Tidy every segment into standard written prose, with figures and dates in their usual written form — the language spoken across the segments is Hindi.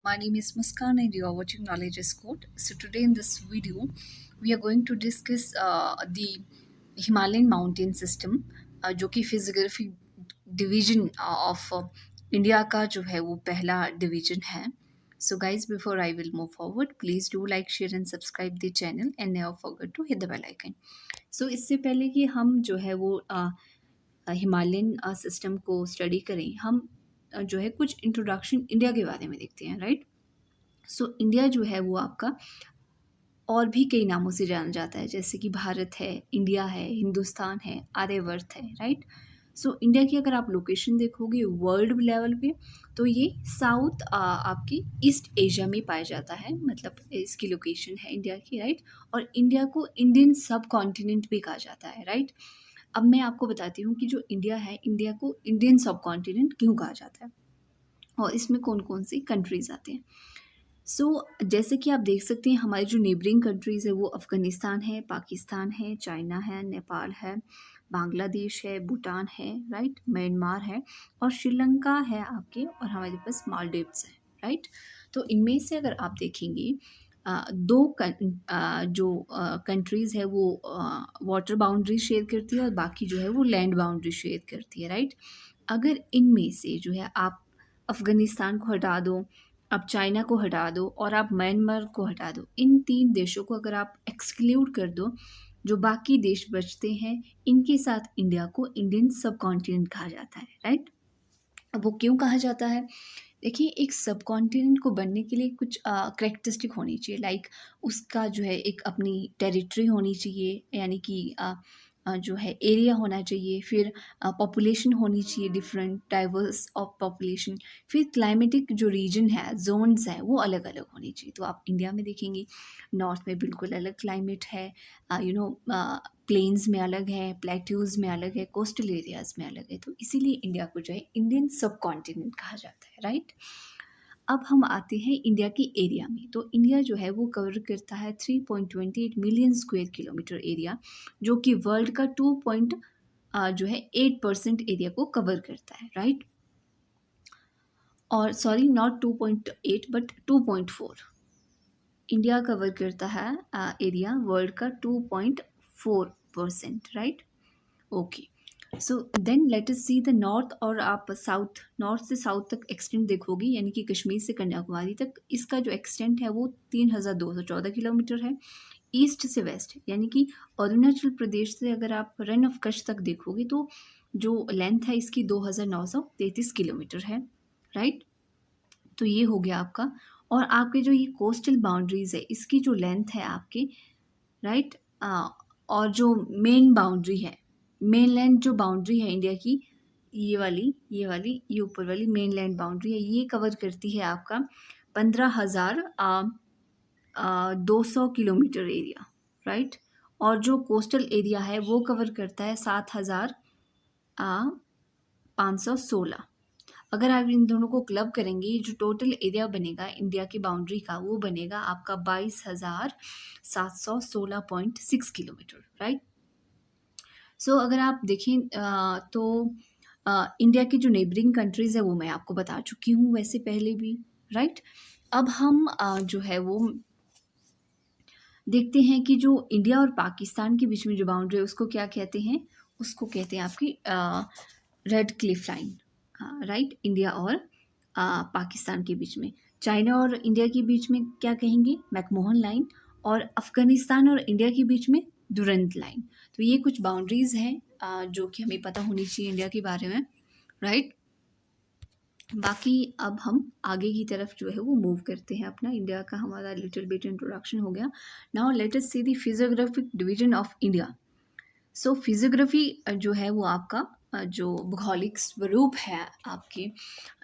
My name is Muskan and you are watching Knowledge is Code. So today in this video, we are going to discuss the Himalayan mountain system, जो कि फिजियोग्राफी डिवीजन ऑफ इंडिया का जो है वो पहला डिवीजन है. So guys, before I will move forward, please do like, share and subscribe the channel and never forget to hit the bell icon. So इससे पहले कि हम जो है वो हिमालयन सिस्टम को स्टडी करें, हम जो है कुछ इंट्रोडक्शन इंडिया के बारे में देखते हैं, राइट. सो इंडिया जो है वो आपका और भी कई नामों से जाना जाता है, जैसे कि भारत है, इंडिया है, हिंदुस्तान है, आर्यवर्त है, राइट. सो इंडिया की अगर आप लोकेशन देखोगे वर्ल्ड लेवल पे, तो ये साउथ आपकी ईस्ट एशिया में पाया जाता है, मतलब इसकी लोकेशन है इंडिया की, राइट. और इंडिया को इंडियन सब कॉन्टिनेंट भी कहा जाता है, राइट. अब मैं आपको बताती हूँ कि जो इंडिया है, इंडिया को इंडियन सब कॉन्टिनेंट क्यों कहा जाता है और इसमें कौन कौन सी कंट्रीज आते हैं. जैसे कि आप देख सकते हैं, हमारी जो नेबरिंग कंट्रीज़ है वो अफ़गानिस्तान है, पाकिस्तान है, चाइना है, नेपाल है, बांग्लादेश है, भूटान है, राइट, म्यांमार है और श्रीलंका है आपके, और हमारे पास मालदीव्स है, राइट. तो इनमें से अगर आप देखेंगे, जो कंट्रीज़ है वो वाटर बाउंड्री शेयर करती है और बाकी जो है वो लैंड बाउंड्री शेयर करती है, राइट. अगर इनमें से जो है आप अफ़गानिस्तान को हटा दो, आप चाइना को हटा दो और आप म्यांमार को हटा दो, इन 3 देशों को अगर आप एक्सक्लूड कर दो, जो बाकी देश बचते हैं, इनके साथ इंडिया को इंडियन सब कॉन्टिनेंट कहा जाता है, राइट. अब वो क्यों कहा जाता है? देखिए, एक सब कॉन्टिनेंट को बनने के लिए कुछ करैक्टरिस्टिक होनी चाहिए, लाइक उसका जो है एक अपनी टेरिटरी होनी चाहिए, यानी कि जो है एरिया होना चाहिए, फिर पॉपुलेशन होनी चाहिए, डिफरेंट डाइवर्स ऑफ पॉपुलेशन, फिर क्लाइमेटिक जो रीजन है, जोन्स हैं, वो अलग अलग होनी चाहिए. तो आप इंडिया में देखेंगे, नॉर्थ में बिल्कुल अलग क्लाइमेट है, प्लेन्स में अलग है, प्लेट्यूज में अलग है, कोस्टल एरियाज में अलग है. तो इसीलिए इंडिया को जो है इंडियन सब कॉन्टिनेंट कहा जाता है, राइट. अब हम आते हैं इंडिया की एरिया में. तो इंडिया जो है वो कवर करता है 3.28 मिलियन स्क्वायर किलोमीटर एरिया, जो कि वर्ल्ड का 8% एरिया को कवर करता है, राइट. और sorry, not 2.8 but 2.4. India cover करता है एरिया वर्ल्ड का 2.4%, right. Okay. So then let us see the north, और आप साउथ, नॉर्थ से साउथ तक एक्सटेंट देखोगे, यानी कि कश्मीर से कन्याकुमारी तक इसका जो एक्सटेंट है वो 3214 किलोमीटर है. ईस्ट से वेस्ट, यानी कि अरुणाचल प्रदेश से अगर आप रन ऑफ कच्छ तक देखोगे, तो जो लेंथ है इसकी 2933 किलोमीटर है, राइट. तो ये हो गया आपका. और आपके जो ये कोस्टल बाउंड्रीज है, इसकी जो लेंथ है आपके, राइट, और जो मेन बाउंड्री है, मेनलैंड जो बाउंड्री है इंडिया की, ये ऊपर वाली मेनलैंड बाउंड्री है, ये कवर करती है आपका 15,200 किलोमीटर एरिया, राइट. और जो कोस्टल एरिया है वो कवर करता है 7,516. अगर आप इन दोनों को क्लब करेंगे, जो टोटल एरिया बनेगा इंडिया की बाउंड्री का, वो बनेगा आपका 22,716.6 किलोमीटर, राइट. सो अगर आप देखें तो इंडिया की जो नेबरिंग कंट्रीज़ है वो मैं आपको बता चुकी हूँ वैसे पहले भी, राइट. अब हम जो है वो देखते हैं कि जो इंडिया और पाकिस्तान के बीच में जो बाउंड्री है उसको क्या कहते हैं. उसको कहते हैं आपकी red Cliff line, right. India और पाकिस्तान के बीच में. चाइना और इंडिया के बीच में क्या कहेंगे, मैकमोहन लाइन. और अफ़गानिस्तान और इंडिया के बीच में दुरंत लाइन. तो ये कुछ बाउंड्रीज़ हैं जो कि हमें पता होनी चाहिए इंडिया के बारे में, राइट. बाकी अब हम आगे की तरफ जो है वो मूव करते हैं. अपना इंडिया का हमारा लिटिल बिट इंट्रोडक्शन हो गया. Now let us see the physiographic division of India. So physiography जो है वो आपका जो भौगोलिक स्वरूप है आपके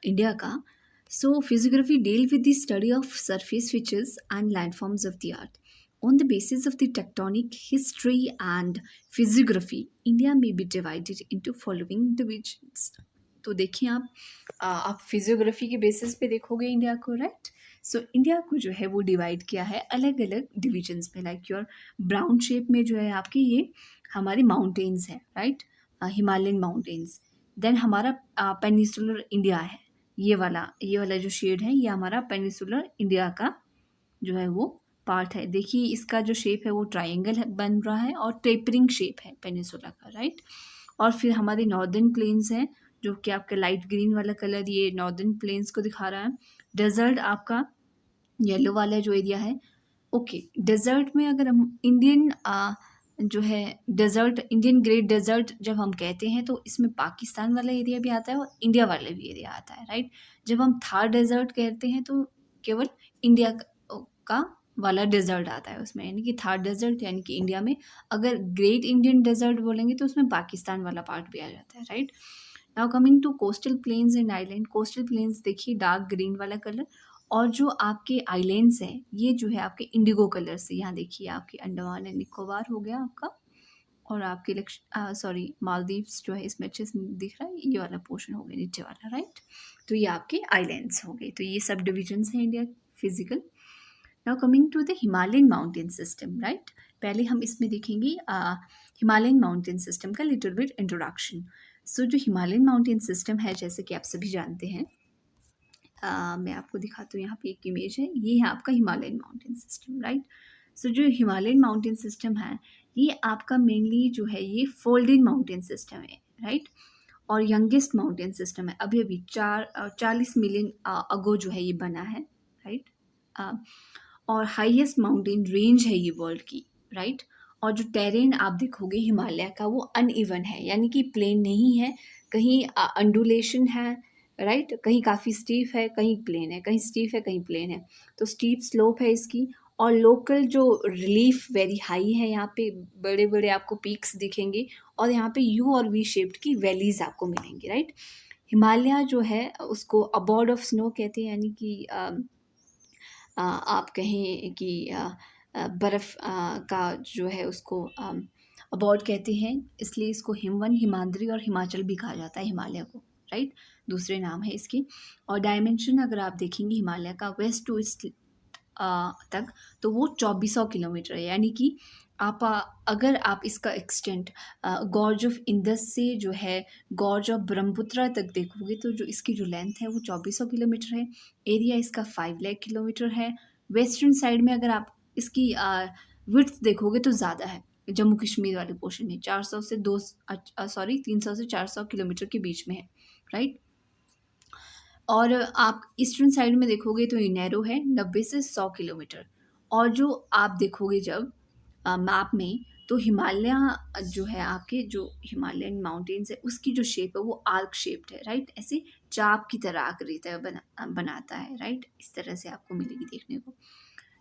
इंडिया का. So physiography deal with the study of surface features and landforms of the earth. On the basis of the tectonic history and physiography, India may be divided into following divisions. तो देखिए आप फिजियोग्राफी के बेसिस पे देखोगे इंडिया को, राइट. सो इंडिया को जो है वो डिवाइड किया है अलग अलग डिविजन्स में. लाइक योर ब्राउन शेप में जो है आपकी ये हमारे माउंटेन्स है, राइट, हिमालयन माउंटेन्स. देन हमारा पेनिसुलर इंडिया है, ये वाला जो शेड है ये हमारा पेनिसुलर इंडिया का जो है वो पार्ट है। देखिए इसका जो शेप है वो ट्रायंगल बन रहा है और टेपरिंग शेप है पेनिसुला का, राइट। और फिर हमारे नॉर्दर्न प्लेन्स हैं जो कि आपका लाइट ग्रीन वाला कलर ये नॉर्दर्न प्लेन्स को दिखा रहा है। डेजर्ट आपका येलो वाला जो एरिया है, ओके। डेजर्ट में अगर हम इंडियन जो है डेजर्ट, इंडियन ग्रेट डेजर्ट जब हम कहते हैं तो इसमें पाकिस्तान वाला एरिया भी आता है और इंडिया वाला भी एरिया आता है, राइट। जब हम थार डेजर्ट कहते हैं तो केवल इंडिया का वाला डेजर्ट आता है उसमें, यानी कि थार डेजर्ट यानी कि इंडिया में। अगर ग्रेट इंडियन डेजर्ट बोलेंगे तो उसमें पाकिस्तान वाला पार्ट भी आ जाता है, right. Now coming to coastal plains and island. Coastal plains देखिए डार्क ग्रीन वाला कलर, और जो आपके आइलैंड्स हैं ये जो है आपके इंडिगो कलर से, यहाँ देखिए आपके अंडमान एंड निकोबार हो गया आपका, और आपके सॉरी मालदीव्स जो है इसमें अच्छे से दिख रहा है, ये वाला पोर्शन हो गया नीचे वाला, राइट। तो ये आपके आइलैंड्स हो गए। तो ये सब डिविजन्स हैं India physical. Now coming to the Himalayan mountain system, right. पहले हम इसमें देखेंगे हिमालयन माउंटेन सिस्टम का लिटिल बिट इंट्रोडक्शन। सो जो हिमालयन माउंटेन सिस्टम है जैसे कि आप सभी जानते हैं, मैं आपको दिखाती हूँ, यहाँ पे एक इमेज है, ये है आपका Himalayan mountain system, right. So जो हिमालयन माउंटेन सिस्टम है ये आपका मेनली जो है ये फोल्डेड माउंटेन सिस्टम है, राइट। और यंगेस्ट माउंटेन सिस्टम है, अभी अभी 40 मिलियन अगो जो है ये बना है, राइट। और हाईएस्ट माउंटेन रेंज है ये वर्ल्ड की, राइट। और जो टेरेन आप देखोगे हिमालय का वो अनइवन है, यानी कि प्लेन नहीं है, कहीं अंडुलेशन है, राइट। कहीं काफ़ी स्टीफ है, कहीं प्लेन है, कहीं स्टीफ है, कहीं प्लेन है। तो स्टीप स्लोप है इसकी, और लोकल जो रिलीफ वेरी हाई है, यहाँ पे बड़े बड़े आपको पीक्स दिखेंगे, और यहाँ पे यू और वी शेप्ड की वैलीज आपको मिलेंगी, राइट। हिमालय जो है उसको अबॉर्ड ऑफ स्नो कहते हैं, यानी कि आप कहें कि बर्फ़ का जो है उसको अबॉर्ड कहते हैं, इसलिए इसको हिमवन, हिमाद्री और हिमाचल भी कहा जाता है हिमालय को, राइट। दूसरे नाम है इसके। और डायमेंशन अगर आप देखेंगे हिमालय का वेस्ट टू ईस्ट तक, तो वो 2400 किलोमीटर है, यानी कि आप अगर आप इसका एक्सटेंट गॉर्ज ऑफ इंडस से जो है गॉर्ज ऑफ ब्रह्मपुत्रा तक देखोगे तो जो इसकी जो लेंथ है वो 2400 किलोमीटर है। एरिया इसका 5 लाख किलोमीटर है। वेस्टर्न साइड में अगर आप इसकी विड्थ देखोगे तो ज़्यादा है, जम्मू कश्मीर वाले पोर्शन में 400 से 300 से 400 किलोमीटर के बीच में है, राइट। और आप ईस्टर्न साइड में देखोगे तो ये नैरो है, 90 से 100 किलोमीटर। और जो आप देखोगे जब मैप में, तो हिमालय जो है आपके जो हिमालयन माउंटेन्स है उसकी जो शेप है वो आर्क शेप्ड है, राइट। ऐसे चाप की तरह आकृति बनाता है, राइट। इस तरह से आपको मिलेगी देखने को।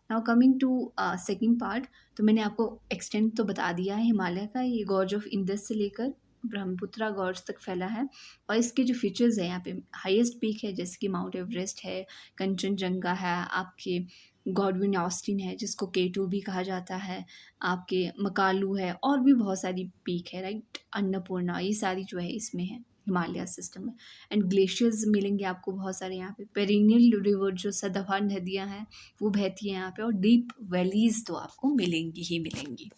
Now coming to second part, तो मैंने आपको एक्सटेंट तो बता दिया है हिमालय का, ये गॉर्ज ऑफ इंडस से लेकर ब्रह्मपुत्रा गॉर्ज तक फैला है। और इसके जो फीचर्स हैं यहाँ पे हाईएस्ट पीक है जैसे कि माउंट एवरेस्ट है, कंचनजंगा है, आपके गॉडविन ऑस्टिन है जिसको K2 भी कहा जाता है, आपके मकालू है, और भी बहुत सारी पीक है, राइट। अन्नपूर्णा, ये सारी जो है इसमें है हिमालय सिस्टम में। एंड ग्लेशियर्स मिलेंगे आपको बहुत सारे यहाँ पे, पेरिनियल रिवर जो सदाबहार नदियाँ हैं वो बहती हैं यहाँ पे, और डीप वैलीज तो आपको मिलेंगी ही मिलेंगी।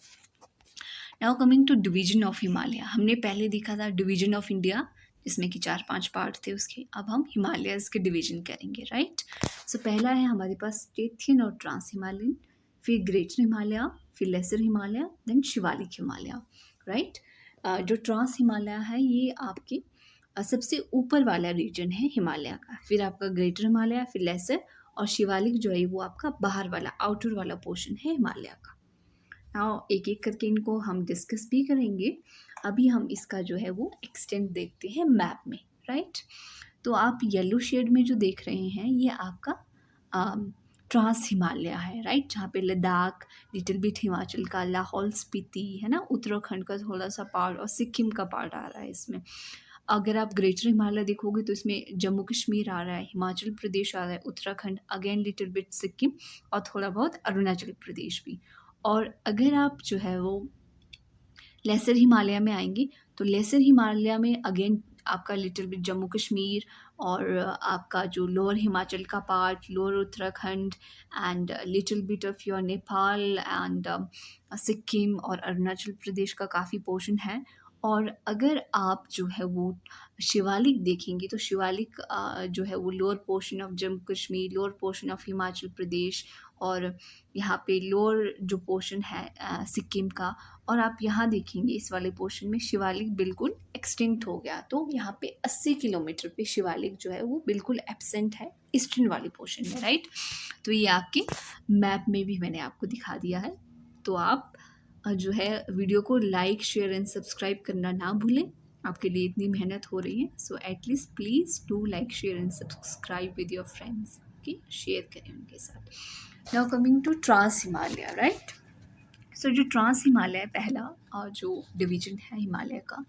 Now coming to division of Himalaya, हमने पहले देखा था डिवीजन ऑफ इंडिया जिसमें कि 4-5 पार्ट थे उसके, अब हम हिमालयस के डिवीजन करेंगे, राइट। सो पहला है हमारे पास स्टेथियन और ट्रांस हिमालयन, फिर ग्रेटर हिमालय, फिर lesser Himalaya, then Shivalik Himalaya, right. जो ट्रांस हिमालय है ये आपके सबसे ऊपर वाला रीजन है हिमालय का, फिर आपका ग्रेटर हिमालय, फिर लेसर, और शिवालिक जो है वो आपका बाहर वाला आउटर वाला पोर्शन है हिमालय का। नाउ एक एक करके इनको हम डिस्कस भी करेंगे। अभी हम इसका जो है वो एक्सटेंट देखते हैं मैप में, राइट। तो आप येलो शेड में जो देख रहे हैं ये आपका ट्रांस हिमालय है, राइट, जहाँ पे लद्दाख, लिटिल बिट हिमाचल का, लाहौल स्पीति है ना, उत्तराखंड का थोड़ा सा पार्ट, और सिक्किम का पार्ट आ रहा है इसमें। अगर आप ग्रेटर हिमालय देखोगे तो इसमें जम्मू कश्मीर आ रहा है, हिमाचल प्रदेश आ रहा है, Uttarakhand, again little bit Sikkim, और थोड़ा बहुत अरुणाचल प्रदेश भी। और अगर आप जो है वो लेसर हिमालय में आएंगे तो लेसर हिमालय में अगेन आपका लिटिल बिट जम्मू कश्मीर, और आपका जो लोअर हिमाचल का part, lower Uttarakhand, and little bit of your Nepal and Sikkim और अरुणाचल प्रदेश का काफ़ी पोर्शन है। और अगर आप जो है वो शिवालिक देखेंगे तो शिवालिक जो है वो lower portion of Jammu Kashmir, lower portion of Himachal Pradesh और यहाँ पे लोअर जो पोर्शन है सिक्किम का, और आप यहाँ देखेंगे इस वाले पोर्शन में शिवालिक बिल्कुल एक्सटिंक्ट हो गया। तो यहाँ पे 80 किलोमीटर पे शिवालिक जो है वो बिल्कुल एब्सेंट है ईस्टर्न वाले पोर्शन में, राइट। तो ये आपके मैप में भी मैंने आपको दिखा दिया है। तो आप जो है वीडियो को लाइक शेयर एंड सब्सक्राइब करना ना भूलें, आपके लिए इतनी मेहनत हो रही है। So at least please do like share and subscribe with your friends, okay, share करें उनके साथ। Now coming to trans Himalaya, right. So जो ट्रांस हिमालय पहला जो डिवीजन है हिमालय का,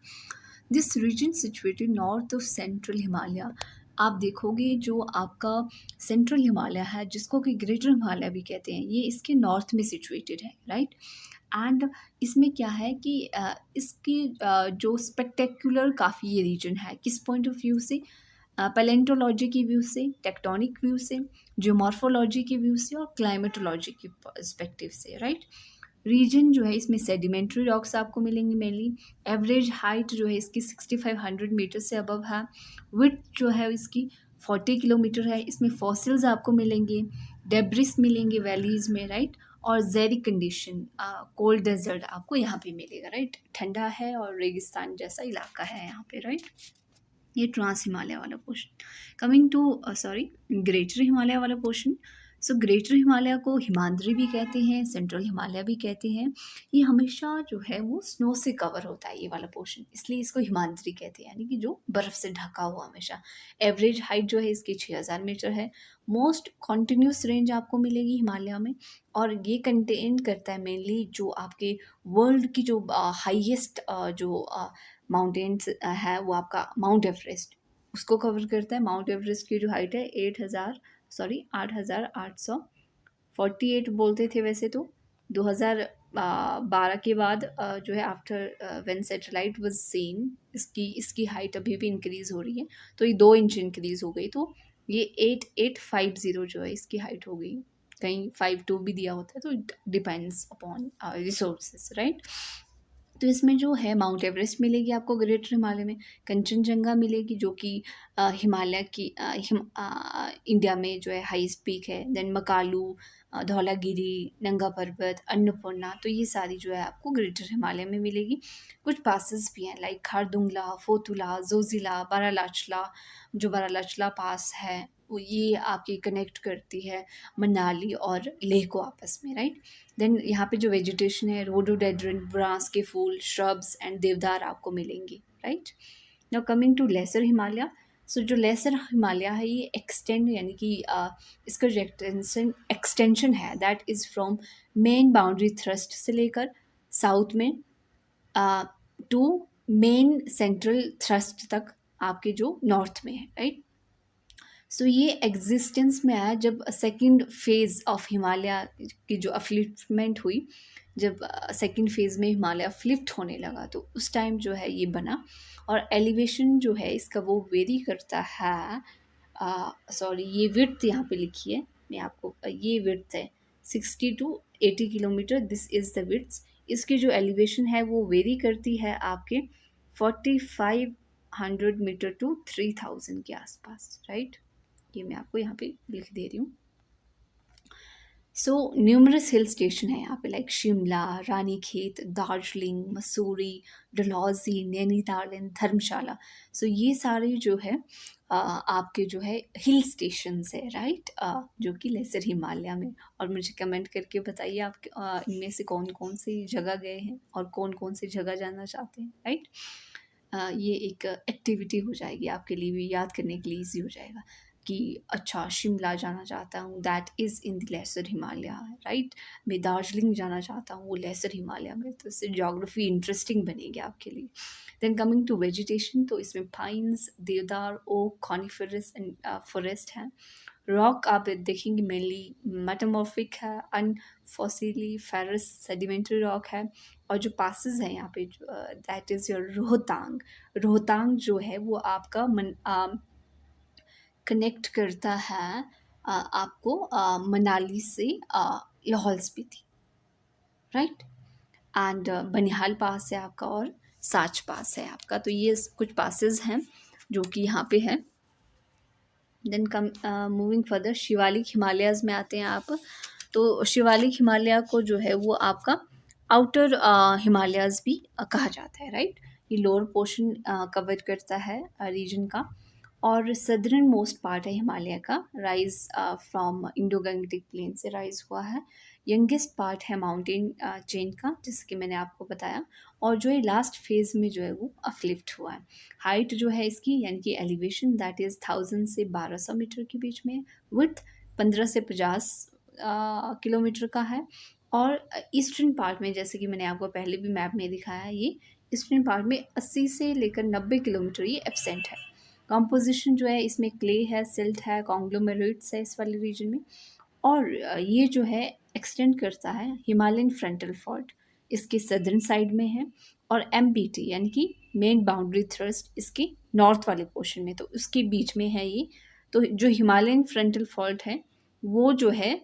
this region situated north of central Himalaya. आप देखोगे जो आपका सेंट्रल हिमालय है, जिसको कि ग्रेटर हिमालय भी कहते हैं, ये इसके नॉर्थ में सिचुएटेड है, राइट। एंड इसमें क्या है कि इसकी जो स्पेक्टेकुलर काफ़ी ये रीजन है, किस पॉइंट ऑफ व्यू से, पैलेंटोलॉजी की व्यू से, टेक्टोनिक व्यू से, जियोमॉर्फोलॉजी की व्यू से और क्लाइमेटोलॉजी की पर्सपेक्टिव से, राइट। रीजन जो है इसमें सेडिमेंट्री रॉक्स आपको मिलेंगी मेनली। एवरेज हाइट जो है इसकी 6500 मीटर से अबव है। विड्थ जो है इसकी 40 किलोमीटर है। इसमें फॉसिल्स आपको मिलेंगे, डेब्रिस मिलेंगे वैलीज़ में, राइट। और जेरी कंडीशन, कोल्ड डेजर्ट आपको यहाँ पे मिलेगा, राइट। ठंडा है और रेगिस्तान जैसा इलाका है यहाँ पे, राइट। ये ट्रांस हिमालय वाला portion. Coming to greater Himalaya वाला पोर्शन। सो ग्रेटर हिमालय को हिमाद्री भी कहते हैं, सेंट्रल हिमालय भी कहते हैं। ये हमेशा जो है वो स्नो से कवर होता है ये वाला पोर्शन, इसलिए इसको हिमाद्री कहते हैं, यानी कि जो बर्फ़ से ढका हुआ हमेशा। एवरेज हाइट जो है इसकी 6000 मीटर है। मोस्ट कॉन्टिन्यूस रेंज आपको मिलेगी हिमालय में, और ये कंटेन करता है मेनली जो आपके वर्ल्ड की जो हाईएस्ट जो माउंटेन्स है वो आपका माउंट एवरेस्ट उसको कवर करता है। माउंट एवरेस्ट की जो हाइट है 8848 बोलते थे वैसे तो। 2012 के बाद जो है after when satellite was scene, इसकी हाइट अभी भी इंक्रीज़ हो रही है, तो ये 2 इंच इंक्रीज़ हो गई, तो ये 8850 जो है इसकी हाइट हो गई। कहीं 52 भी दिया होता है, तो it depends upon resources, right. तो इसमें जो है माउंट एवरेस्ट मिलेगी आपको ग्रेटर हिमालय में, कंचनजंगा मिलेगी जो कि हिमालय की इंडिया में जो है हाईएस्ट पीक है। देन मकालू, धौलागिरी, नंगा पर्वत, अन्नपूर्णा, तो ये सारी जो है आपको ग्रेटर हिमालय में मिलेगी। कुछ पासेस भी हैं लाइक खारदुंगला, फोतुला, जोजिला, बारालाचला। जो बारालाचला पास है वो ये आपकी कनेक्ट करती है मनाली और लेह को आपस में, राइट। देन यहाँ पे जो वेजिटेशन है, रोडोडेंड्रन, ब्रास के फूल, श्रब्स एंड देवदार आपको मिलेंगे, right. Now coming to lesser Himalaya. So जो लेसर हिमालय है ये एक्सटेंड, यानी कि इसका जो एक्सटेंशन है that is from main boundary thrust से लेकर साउथ में टू मेन सेंट्रल थ्रस्ट तक आपके जो नॉर्थ में है, राइट। सो ये एग्जिस्टेंस में आया जब सेकंड फेज़ ऑफ हिमालय की जो अपलिफ्टमेंट हुई, जब सेकंड फेज़ में हिमालय फ्लिप्ट होने लगा, तो उस टाइम जो है ये बना। और एलिवेशन जो है इसका वो वेरी करता है, सॉरी ये विड्थ यहाँ पे लिखी है, मैं आपको ये विड्थ है 60 to 80 kilometre, this is the width. इसकी जो एलिवेशन है वो वेरी करती है आपके 4500 मीटर टू 3000 के आसपास, राइट। ये मैं आपको यहाँ पे लिख दे रही हूँ। सो न्यूमरस हिल स्टेशन है यहाँ पे लाइक शिमला, रानीखेत, दार्जिलिंग, मसूरी, डलहौजी, नैनीताल एंड धर्मशाला। सो ये सारे जो है आपके जो है हिल स्टेशंस है, राइट, जो कि लेसर हिमालय में। और मुझे कमेंट करके बताइए आप इनमें से कौन कौन सी जगह गए हैं और कौन कौन सी जगह जाना चाहते हैं, राइट। ये एक एक्टिविटी हो जाएगी आपके लिए भी, याद करने के लिए ईजी हो जाएगा कि अच्छा शिमला जाना चाहता हूँ, that is in the lesser Himalaya, right. मैं दार्जिलिंग जाना चाहता हूँ, वो लेसर हिमालय में, तो इससे ज्योग्राफी इंटरेस्टिंग बनेगी आपके लिए। देन कमिंग टू वेजिटेशन, तो इसमें पाइन्स, देवदार, ओक, कॉनिफरस एंड फॉरेस्ट हैं। रॉक आप देखेंगे मेनली मेटामॉर्फिक है, अनफॉसिली फेरस सेडिमेंट्री रॉक है। और जो पासेस हैं यहाँ पे that is your Rohtang. Rohtang जो है वो आपका कनेक्ट करता है आपको मनाली से लाहौल स्पीति, राइट। एंड बनिहाल पास है आपका, और साच पास है आपका। तो ये कुछ पासेस हैं जो कि यहाँ पे है। Then come moving further, Shivalik Himalayas में आते हैं आप। तो शिवालिक हिमालय को जो है वो आपका आउटर हिमालयाज़ भी कहा जाता है, राइट। ये लोअर पोर्शन कवर करता है रीजन का, और सदर्न मोस्ट पार्ट है हिमालय का, राइज फ्रॉम इंडो गंगटिक प्लेन से राइज हुआ है। यंगेस्ट पार्ट है माउंटेन चेन का, जिससे कि मैंने आपको बताया, और जो ये लास्ट फेज में जो है वो अपलिफ्ट हुआ है। हाइट जो है इसकी, यानी कि एलिवेशन, दैट इज़ 1000 से 1200 मीटर के बीच में। विथ 15 से 50 किलोमीटर का है। और ईस्टर्न पार्ट में, जैसे कि मैंने आपको पहले भी मैप में दिखाया है, ये ईस्टर्न पार्ट में 80 से लेकर 90 किलोमीटर ये एब्सेंट है। कंपोजिशन जो है इसमें क्ले है, सिल्ट है, कॉन्ग्लोमेरेट्स है इस वाले रीजन में। और ये जो है एक्सटेंड करता है हिमालयन फ्रंटल फॉल्ट, इसके सदर्न साइड में है। और MBT यानी कि मेन बाउंड्री थ्रस्ट इसके नॉर्थ वाले पोर्शन में, तो उसके बीच में है ये। तो जो हिमालयन फ्रंटल फॉल्ट है वो जो है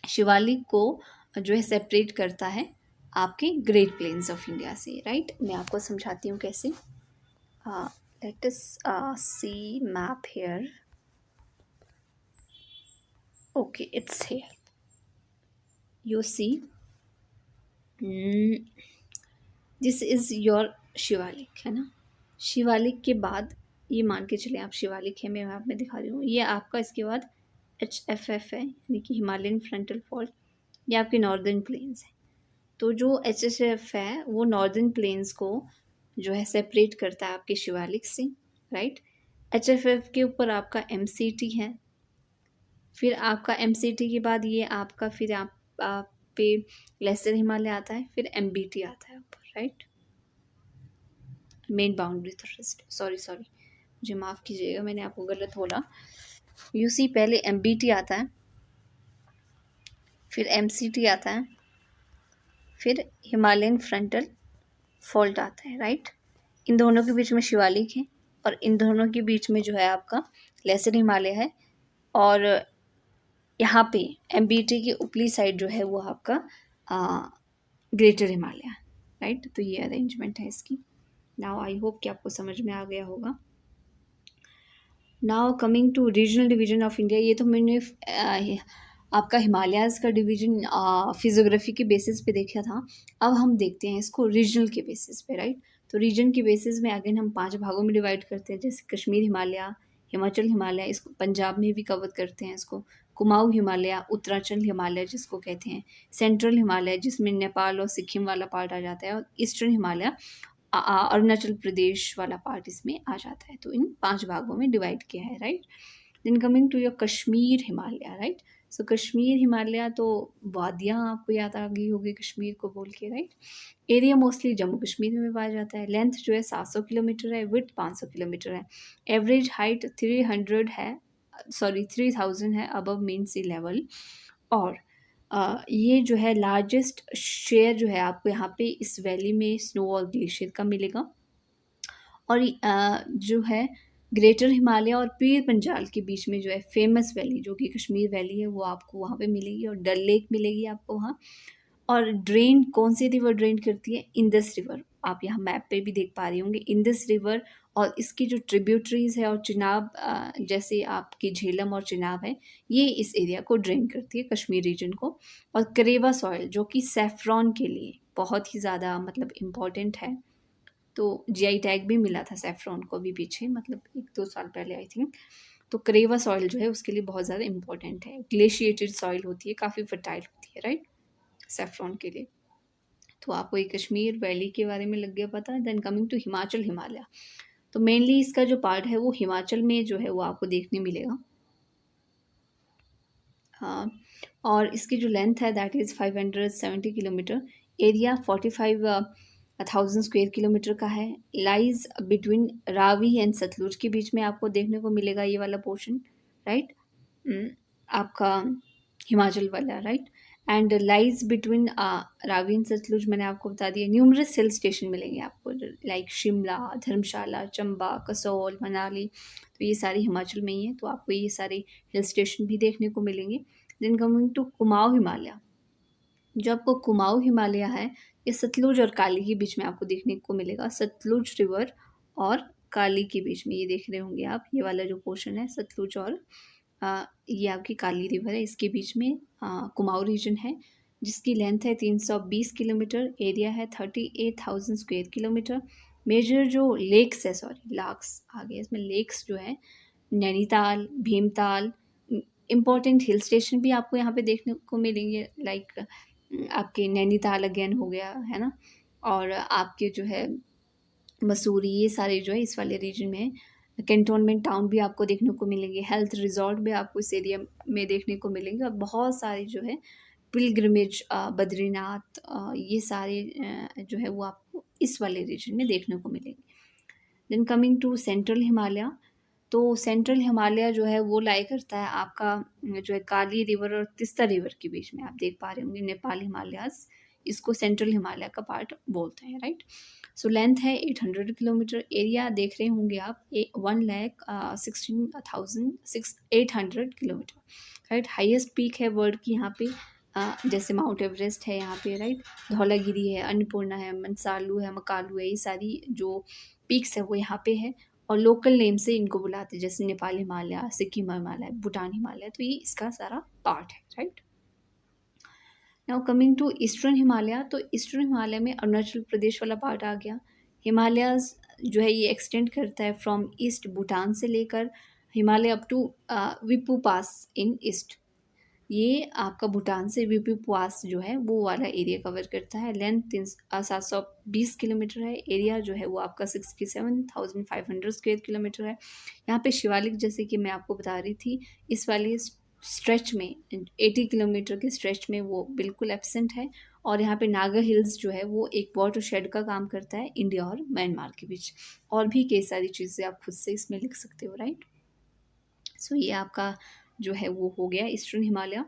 शिवालिक को जो है सेपरेट करता है आपके ग्रेट प्लेन्स ऑफ इंडिया से, राइट। मैं आपको समझाती हूँ कैसे। let us see map here. Okay, it's here. You see, this is your Shivalik, है ना। शिवालिक के बाद ये मान के चले आप शिवालिक है, मैं मैप में दिखा रही हूँ, ये आपका इसके बाद HFF है, यानी कि हिमालयन फ्रंटल फॉल्ट, ये आपके नॉर्दर्न प्लेन्स है। तो जो HFF है वो नॉर्दर्न प्लेन्स को जो है सेपरेट करता है आपके शिवालिक से, राइट। HFF के ऊपर आपका MCT है, फिर आपका MCT के बाद ये आपका फिर आप पे लेसर हिमालय आता है, फिर MBT आता है ऊपर, right. Main boundary thrust, sorry मुझे माफ़ कीजिएगा, मैंने आपको गलत बोला। यूसी पहले MBT आता है, फिर MCT आता है, फिर हिमालयन फ्रंटल फॉल्ट आता है, राइट। इन दोनों के बीच में शिवालिक है, और इन दोनों के बीच में जो है आपका लेसर हिमालय है, और यहाँ पे MBT की ऊपरी साइड जो है वो आपका ग्रेटर हिमालय, राइट। तो ये अरेंजमेंट है इसकी। नाउ आई होप कि आपको समझ में आ गया होगा। Now coming to regional division of India, ये तो मैंने आपका हिमालयाज़ का डिवीजन फिजियोग्राफी के बेसिस पे देखा था। अब हम देखते हैं इसको रीजनल के बेसिस पे, राइट। तो रीजन के बेसिस में अगेन हम 5 भागों में डिवाइड करते हैं, जैसे कश्मीर हिमालय, हिमाचल हिमालय, इसको पंजाब में भी कवर करते हैं इसको, कुमाऊँ हिमालय, उत्तराखंड हिमालय जिसको कहते हैं, सेंट्रल हिमालय जिसमें नेपाल और सिक्किम वाला पार्ट आ जाता है, और ईस्टर्न हिमालय अरुणाचल प्रदेश वाला पार्ट इसमें आ जाता है। तो इन 5 भागों में डिवाइड किया है, right. Then coming to your Kashmir Himalaya, right. So Kashmir Himalaya, तो वादियाँ आपको याद आ गई होगी कश्मीर को बोल के, right. Area mostly Jammu Kashmir में पाया जाता है। लेंथ जो है 700 किलोमीटर है, विड्थ 500 किलोमीटर है। एवरेज हाइट 300 है, सॉरी 3000 है अबव मीन सी लेवल। और ये जो है लार्जेस्ट शेयर जो है आपको यहाँ पे इस वैली में स्नो और ग्लेशियर का मिलेगा। और जो है ग्रेटर हिमालय और पीर पंजाल के बीच में जो है फेमस वैली जो कि कश्मीर वैली है, वो आपको वहाँ पे मिलेगी, और डल लेक मिलेगी आपको वहाँ। और ड्रेन कौन सी रिवर ड्रेन करती है? इंदस रिवर, आप यहाँ मैप पे भी देख पा रहे होंगे, इंदस रिवर। और इसकी जो ट्रिब्यूटरीज है और चिनाब, जैसे आपकी झेलम और चिनाब है, ये इस एरिया को ड्रेन करती है, कश्मीर रीजन को। और करेवा सॉइल जो कि सेफ्रॉन के लिए बहुत ही ज़्यादा मतलब इम्पॉर्टेंट है, तो GI टैग भी मिला था सेफ्रॉन को भी पीछे, मतलब 1-2 साल पहले आई थिंक। तो करेवा सॉइल जो है उसके लिए बहुत ज़्यादा इंपॉर्टेंट है, ग्लेशिएटेड सॉइल होती है, काफ़ी फर्टाइल होती है, राइट, सेफ्रॉन के लिए। तो आपको ये कश्मीर वैली के बारे में लग गया पता। Then coming to Himachal Himalaya, तो मेनली इसका जो पार्ट है वो हिमाचल में जो है वो आपको देखने मिलेगा। हाँ, और इसकी जो लेंथ है that is 570 kilometre. Area 45,000 square kilometre का है। Lies between Ravi and Sutlej के बीच में आपको देखने को मिलेगा ये वाला पोर्शन, राइट। आपका हिमाचल वाला, right. And lies between Ravi and Sutlej, मैंने आपको बता दिया। न्यूमरस हिल स्टेशन मिलेंगे आपको, लाइक शिमला, धर्मशाला, चंबा, कसौल, मनाली, तो ये सारी हिमाचल में ही है, तो आपको ये सारे हिल स्टेशन भी देखने को मिलेंगे। Then coming to Kumaon Himalaya, जो आपको कुमाऊँ हिमालय है ये सतलुज और काली के बीच में आपको देखने को मिलेगा। सतलुज रिवर और काली के बीच में ये देख रहे होंगे आप, ये वाला जो पोर्शन है सतलुज और ये आपकी काली रिवर है, इसके बीच में कुमाऊं रीजन है जिसकी लेंथ है 320 किलोमीटर, एरिया है 38,000 स्क्वायर किलोमीटर। मेजर जो लेक्स है, सॉरी लाक्स आ गया इसमें, लेक्स जो है Nainital, Bhimtal, important hill station भी आपको यहाँ पे देखने को मिलेंगे, लाइक आपके नैनीताल अगेन हो गया है ना, और आपके जो है मसूरी, ये सारे जो है इस वाले रीजन में है। कैंटोनमेंट टाउन भी आपको देखने को मिलेंगे, हेल्थ रिजॉर्ट भी आपको इस एरिया में देखने को मिलेंगे, और बहुत सारी जो है पिलग्रिमेज, बद्रीनाथ, ये सारे जो है वो आपको इस वाले रीजन में देखने को मिलेंगे। Then coming to central Himalaya, तो सेंट्रल हिमालय जो है वो लाई करता है आपका जो है काली रिवर और तिस्ता रिवर के बीच में, आप देख पा रहे होंगे नेपाल हिमालयास, इसको सेंट्रल हिमालय का पार्ट बोलते हैं, राइट। सो लेंथ है 800 किलोमीटर, एरिया देख रहे होंगे आप 1,16,800 किलोमीटर, राइट। हाईएस्ट पीक है वर्ल्ड की यहाँ पे, जैसे माउंट एवरेस्ट है यहाँ पे, राइट। धौलागिरी है, अन्नपूर्णा है, मनसालू है, मकालू है, ये सारी जो पीक्स है वो यहाँ पे है, और लोकल नेम से इनको बुलाते हैं, जैसे नेपाल हिमालय, सिक्किम हिमालय, भूटान हिमालय, तो ये इसका सारा पार्ट है, right. Now coming to eastern Himalaya, तो ईस्टर्न हिमालय में अरुणाचल प्रदेश वाला पार्ट आ गया। हिमालयाज जो है ये एक्सटेंड करता है फ्रॉम ईस्ट भूटान से लेकर हिमालय अप टू विपू पास इन ईस्ट, ये आपका भूटान से वीपी पास जो है वो वाला एरिया कवर करता है। लेंथ 720 किलोमीटर है, एरिया जो है वो आपका 67,500 स्क्वायर किलोमीटर है। यहाँ पे शिवालिक, जैसे कि मैं आपको बता रही थी, इस वाले स्ट्रेच में 80 किलोमीटर के स्ट्रेच में वो बिल्कुल एब्सेंट है, और यहाँ पे नागा हिल्स जो है वो एक वाटर शेड का काम करता है इंडिया और म्यांमार के बीच। और भी कई सारी चीज़ें आप खुद से इसमें लिख सकते हो, राइट। सो ये आपका जो है वो हो गया ईस्टर्न हिमालय,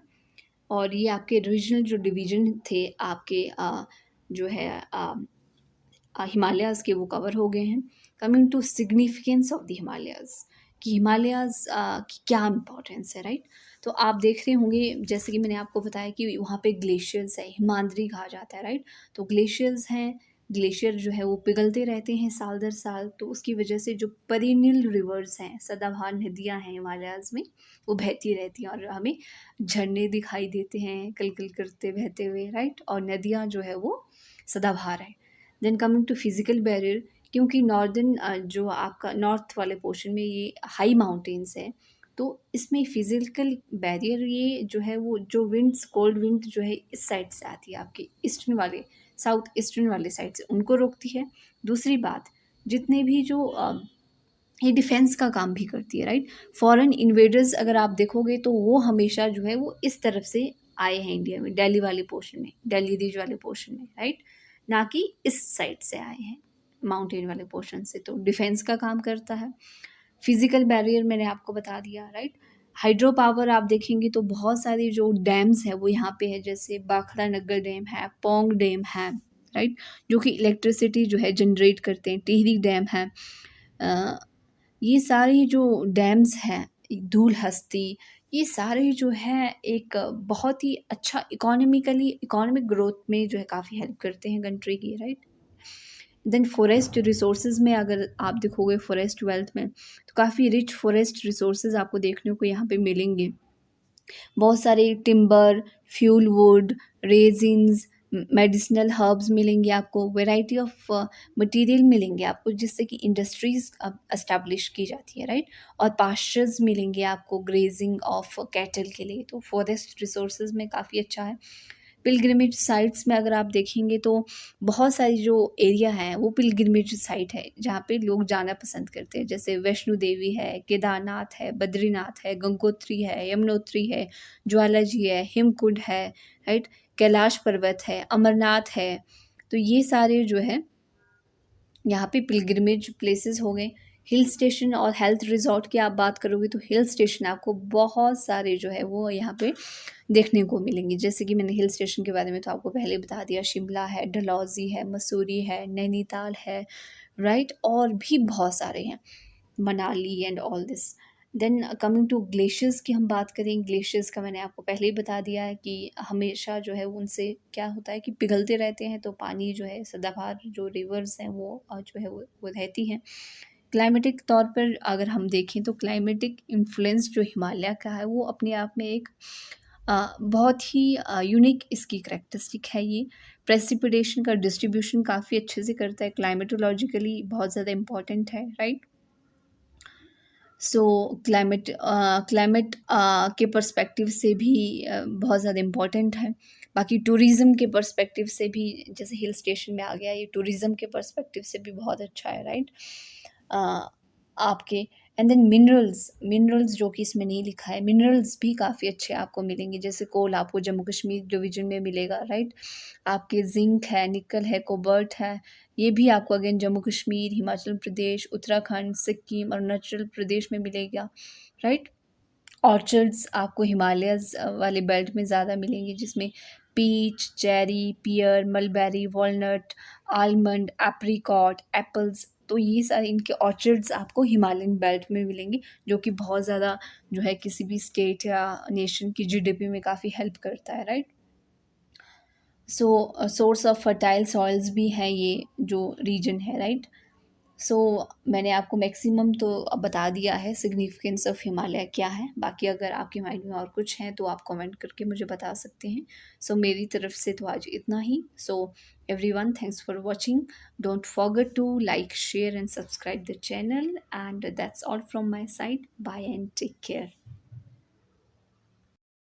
और ये आपके रीजनल जो डिवीजन थे आपके जो है हिमालयाज़ के, वो कवर हो गए हैं। Coming to significance of the Himalayas, कि हिमालयाज़ की क्या इम्पोर्टेंस है, राइट। तो आप देख रहे होंगे, जैसे कि मैंने आपको बताया कि वहाँ पे ग्लेशियर्स है, हिमाद्री कहा जाता है, राइट। तो ग्लेशियर्स हैं, ग्लेशियर जो है वो पिघलते रहते हैं साल दर साल, तो उसकी वजह से जो पेरिनियल रिवर्स हैं, सदाबहार नदियाँ हैं हिमालयाज़ में, वो बहती रहती हैं, और हमें झरने दिखाई देते हैं कल कल करते बहते हुए, राइट। और नदियाँ जो है वो सदाबहार है। Then coming to physical barrier, क्योंकि नॉर्दर्न जो आपका नॉर्थ वाले पोर्शन में ये हाई माउंटेन्स है, तो इसमें फिजिकल बैरियर ये जो है वो जो विंड्स, कोल्ड विंड जो है इस साइड से आती है आपके ईस्टर्न वाले, साउथ ईस्टर्न वाले साइड से, उनको रोकती है। दूसरी बात, जितने भी जो ये डिफेंस का काम भी करती है, राइट। फॉरेन इन्वेडर्स अगर आप देखोगे तो वो हमेशा जो है वो इस तरफ से आए हैं इंडिया में, दिल्ली वाले पोर्शन में, दिल्ली रीज वाले पोर्शन में, राइट, ना कि इस साइड से आए हैं माउंटेन वाले पोर्शन से, तो डिफेंस का काम करता है। फिजिकल बैरियर मैंने आपको बता दिया, राइट। हाइड्रो पावर आप देखेंगे तो बहुत सारी जो डैम्स है वो यहाँ पे है, जैसे बाखड़ा नगर डैम है, पोंग डैम है, राइट, जो कि इलेक्ट्रिसिटी जो है जनरेट करते हैं। टिहरी डैम है, ये सारी जो डैम्स हैं, धूल हस्ती, ये सारे जो है एक बहुत ही अच्छा इकोनॉमिक ग्रोथ में जो है काफ़ी हेल्प करते हैं कंट्री की, राइट। देन फॉरेस्ट रिसोर्सेज में अगर आप देखोगे, फॉरेस्ट वेल्थ में, तो काफ़ी रिच फॉरेस्ट रिसोर्सेज आपको देखने को यहाँ पे मिलेंगे। बहुत सारे timber, fuel wood, resins, medicinal herbs मिलेंगे आपको, वैरायटी ऑफ मटेरियल मिलेंगे आपको, जिससे कि इंडस्ट्रीज़ एस्टैब्लिश की जाती है, राइट। और पास्चर्स मिलेंगे आपको ग्रेजिंग ऑफ कैटल के लिए, तो फॉरेस्ट रिसोर्सेज में काफ़ी अच्छा है। पिलग्रिमेज साइट्स में अगर आप देखेंगे तो बहुत सारी जो एरिया है वो पिलग्रिमेज साइट है, जहाँ पे लोग जाना पसंद करते हैं, जैसे वैष्णो देवी है, केदारनाथ है, बद्रीनाथ है, गंगोत्री है, यमुनोत्री है, ज्वाला जी है, हिमकुंड है, राइट, कैलाश पर्वत है, अमरनाथ है। तो ये सारे जो है यहाँ पे पिलग्रिमेज प्लेसेस हो गए। हिल स्टेशन और हेल्थ रिजॉर्ट की आप बात करोगे तो हिल स्टेशन आपको बहुत सारे जो है वो यहाँ पे देखने को मिलेंगे, जैसे कि मैंने हिल स्टेशन के बारे में तो आपको पहले बता दिया, शिमला है, डलहौजी है, मसूरी है, नैनीताल है, राइट, और भी बहुत सारे हैं, Manali and all this. Then coming to glaciers की हम बात करें, ग्लेशियर्स का मैंने आपको पहले ही बता दिया है कि हमेशा जो है उनसे क्या होता है कि पिघलते रहते हैं, तो पानी जो है सदाबहार जो रिवर्स हैं वो जो है वो रहती हैं। क्लाइमेटिक तौर पर अगर हम देखें तो क्लाइमेटिक इन्फ्लुएंस जो हिमालय का है वो अपने आप में एक बहुत ही यूनिक इसकी करैक्टरिस्टिक है ये। प्रेसिपिटेशन का डिस्ट्रीब्यूशन काफ़ी अच्छे से करता है, क्लाइमेटोलॉजिकली बहुत ज़्यादा इम्पॉर्टेंट है, राइट। सो क्लाइमेट के पर्सपेक्टिव से भी बहुत ज़्यादा इम्पोर्टेंट है। बाकी टूरिज़्म के पर्सपेक्टिव से भी, जैसे हिल स्टेशन में आ गया, ये टूरिज़्म के पर्सपेक्टिव से भी बहुत अच्छा है, राइट। आपके एंड देन मिनरल्स जो कि इसमें नहीं लिखा है, मिनरल्स भी काफ़ी अच्छे आपको मिलेंगे, जैसे कोल आपको जम्मू कश्मीर डिवीज़न में मिलेगा, राइट। आपके ज़िंक है, निकल है, कोबाल्ट है, ये भी आपको अगेन जम्मू कश्मीर, हिमाचल प्रदेश, उत्तराखंड, सिक्किम, अरुणाचल प्रदेश में मिलेगा, राइट। ऑर्चर्ड्स आपको हिमालयज़ वाले बेल्ट में ज़्यादा मिलेंगे, जिसमें peach, cherry, pear, mulberry, walnut, almond, apricot, apples, तो ये सारे इनके ऑर्चर्ड्स आपको हिमालयन बेल्ट में मिलेंगे, जो कि बहुत ज़्यादा जो है किसी भी स्टेट या नेशन की जीडीपी में काफ़ी हेल्प करता है, right. So source of fertile soils भी हैं ये जो रीजन है, राइट। सो मैंने आपको मैक्सिमम तो अब बता दिया है सिग्निफिकेंस ऑफ हिमालय क्या है। बाकी अगर आपके माइंड में और कुछ है तो आप कमेंट करके मुझे बता सकते हैं। सो मेरी तरफ से तो आज इतना ही। So everyone, thanks for watching. Don't forget to like, share and subscribe the channel, and that's all from my side. Bye and take care.